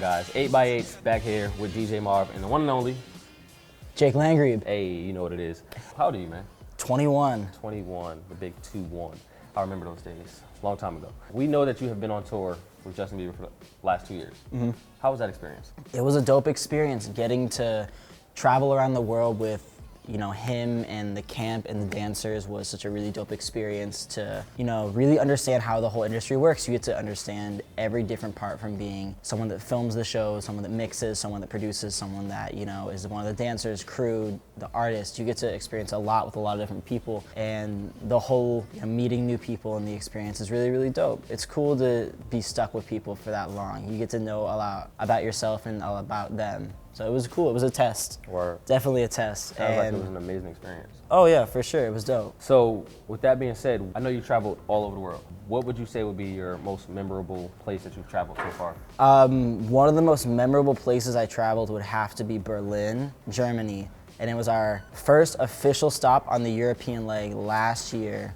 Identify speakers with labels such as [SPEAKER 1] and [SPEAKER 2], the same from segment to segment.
[SPEAKER 1] guys? 8x8 back here with DJ Marv and the one and only
[SPEAKER 2] Jake Landgrebe.
[SPEAKER 1] Hey, you know what it is. How old are you, man?
[SPEAKER 2] 21.
[SPEAKER 1] 21, the big 2-1. I remember those days, long time ago. We know that you have been on tour with Justin Bieber for the last 2 years. Mm-hmm. How was that experience?
[SPEAKER 2] It was a dope experience getting to travel around the world with him and the camp and the dancers was such a really dope experience to, really understand how the whole industry works. You get to understand every different part from being someone that films the show, someone that mixes, someone that produces, someone that, is one of the dancers, crew, the artist. You get to experience a lot with a lot of different people, and the whole meeting new people and the experience is really, really dope. It's cool to be stuck with people for that long. You get to know a lot about yourself and all about them. So it was cool. It was a test.
[SPEAKER 1] Word.
[SPEAKER 2] Definitely a test.
[SPEAKER 1] Sounds like it was an amazing experience.
[SPEAKER 2] Oh yeah, for sure. It was dope.
[SPEAKER 1] So with that being said, I know you traveled all over the world. What would you say would be your most memorable place that you've traveled so far?
[SPEAKER 2] One of the most memorable places I traveled would have to be Berlin, Germany. And it was our first official stop on the European leg last year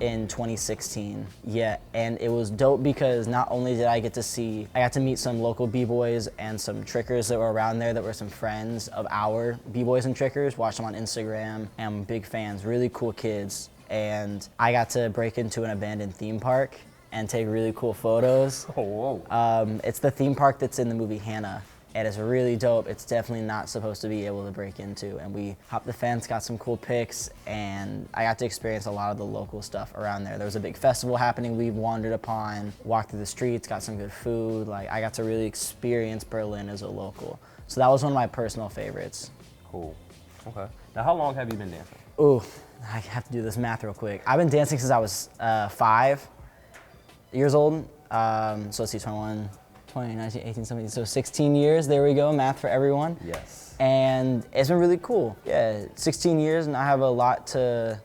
[SPEAKER 2] in 2016. Yeah, and it was dope because not only did I got to meet some local b-boys and some trickers that were around there that were some friends of our b-boys and trickers, watched them on Instagram, and I'm big fans, really cool kids. And I got to break into an abandoned theme park and take really cool photos.
[SPEAKER 1] Oh, whoa.
[SPEAKER 2] It's the theme park that's in the movie Hannah. And it's really dope. It's definitely not supposed to be able to break into. And we hopped the fence, got some cool pics, and I got to experience a lot of the local stuff around there. There was a big festival happening we wandered upon, walked through the streets, got some good food. Like, I got to really experience Berlin as a local. So that was one of my personal favorites.
[SPEAKER 1] Cool. Okay. Now, how long have you been dancing?
[SPEAKER 2] Ooh, I have to do this math real quick. I've been dancing since I was 5 years old. So let's see, 21. 20, 19, 18, 17, so 16 years, there we go, math for everyone.
[SPEAKER 1] Yes.
[SPEAKER 2] And it's been really cool. Yeah, 16 years and I have a lot to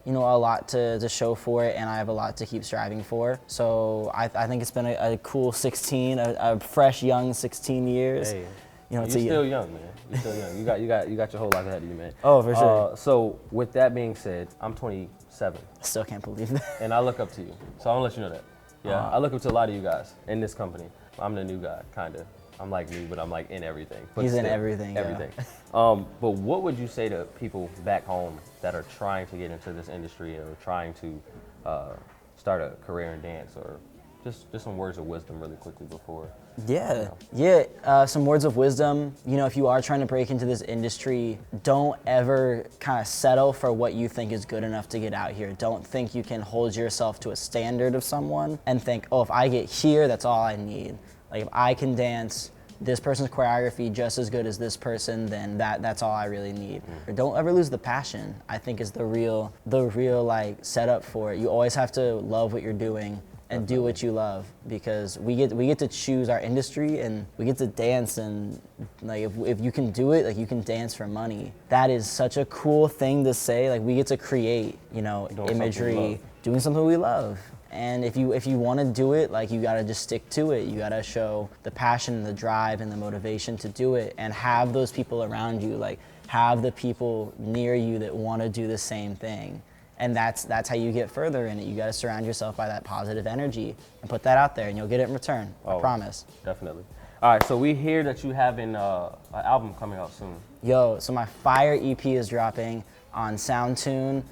[SPEAKER 2] show for it, and I have a lot to keep striving for. So I think it's been a cool 16, a fresh young 16 years.
[SPEAKER 1] Hey,
[SPEAKER 2] you're
[SPEAKER 1] still young, man. You're still young. You got your whole life ahead of you, man.
[SPEAKER 2] Oh, for sure.
[SPEAKER 1] So with that being said, I'm 27.
[SPEAKER 2] I still can't believe that.
[SPEAKER 1] And I look up to you. So I want to let you know that. Yeah, I look up to a lot of you guys in this company. I'm the new guy, kind of. I'm like new, but I'm like in everything. But
[SPEAKER 2] He's
[SPEAKER 1] still,
[SPEAKER 2] in everything.
[SPEAKER 1] Everything.
[SPEAKER 2] Yeah.
[SPEAKER 1] But what would you say to people back home that are trying to get into this industry or trying to start a career in dance, or just some words of wisdom really quickly before? Some words of wisdom. If you are trying to break into this industry, don't ever kind of settle for what you think is good enough to get out here. Don't think you can hold yourself to a standard of someone and think, oh, if I get here, that's all I need. Like, if I can dance this person's choreography just as good as this person, then that's all I really need. Don't ever lose the passion, I think, is the real like setup for it. You always have to love what you're doing and do what you love, because we get to choose our industry and we get to dance, and like if you can do it, like you can dance for money. That is such a cool thing to say. Like, we get to create, imagery, doing something we love. And if you want to do it, like, you gotta just stick to it. You gotta show the passion and the drive and the motivation to do it, and have those people around you, like have the people near you that want to do the same thing. And that's how you get further in it. You gotta surround yourself by that positive energy and put that out there, and you'll get it in return. I promise. Definitely. All right, so we hear that you have an album coming out soon.
[SPEAKER 2] Yo, so my Fire EP is dropping on SoundTune,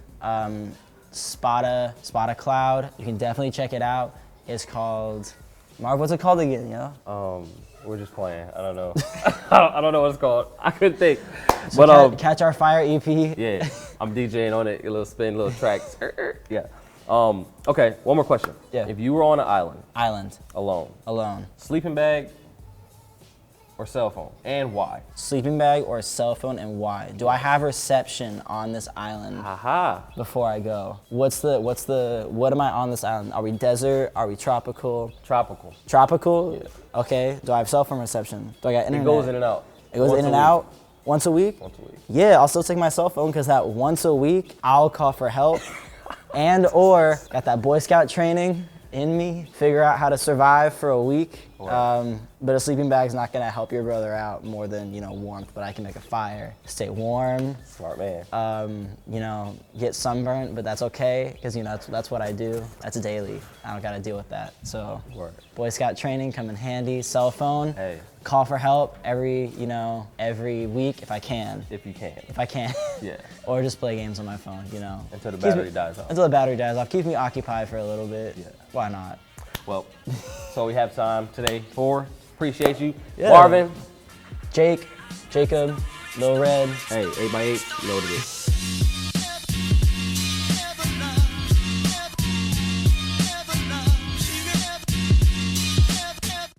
[SPEAKER 2] Spotta Cloud. You can definitely check it out. It's called, Marv, what's it called again, yo?
[SPEAKER 1] We're just playing. I don't know. I don't know what it's called. I couldn't think.
[SPEAKER 2] So but catch our Fire EP.
[SPEAKER 1] Yeah, I'm DJing on it. A little spin, little tracks. Yeah. Okay, one more question.
[SPEAKER 2] Yeah.
[SPEAKER 1] If you were on an island.
[SPEAKER 2] Alone.
[SPEAKER 1] Sleeping bag or cell phone, and why?
[SPEAKER 2] Sleeping bag or cell phone, and why? Do I have reception on this island before I go? What am I on this island? Are we desert? Are we tropical?
[SPEAKER 1] Tropical.
[SPEAKER 2] Tropical?
[SPEAKER 1] Yeah.
[SPEAKER 2] Okay. Do I have cell phone reception? Do I got internet?
[SPEAKER 1] It goes in and out.
[SPEAKER 2] It goes in and out? Once a week?
[SPEAKER 1] Once a week.
[SPEAKER 2] Yeah, I'll still take my cell phone, because that once a week, I'll call for help. Or got that Boy Scout training in me, figure out how to survive for a week. But a sleeping bag's not gonna help your brother out more than, you know, warmth, but I can make a fire, stay warm.
[SPEAKER 1] Smart man.
[SPEAKER 2] You know, get sunburnt, but that's okay, because, you know, that's what I do. That's daily. I don't gotta deal with that. So, Boy Scout training come in handy. Cell phone.
[SPEAKER 1] Hey.
[SPEAKER 2] Call for help every week if I can.
[SPEAKER 1] If you can.
[SPEAKER 2] If I can.
[SPEAKER 1] Yeah.
[SPEAKER 2] Or just play games on my phone, you know.
[SPEAKER 1] Until the battery dies off.
[SPEAKER 2] Until the battery dies off. Keep me occupied for a little bit.
[SPEAKER 1] Yeah.
[SPEAKER 2] Why not?
[SPEAKER 1] Well, so we have time today for. Appreciate you.
[SPEAKER 2] Yeah.
[SPEAKER 1] Marvin.
[SPEAKER 2] Jacob, Lil Red.
[SPEAKER 1] Hey, 8x8, loaded it.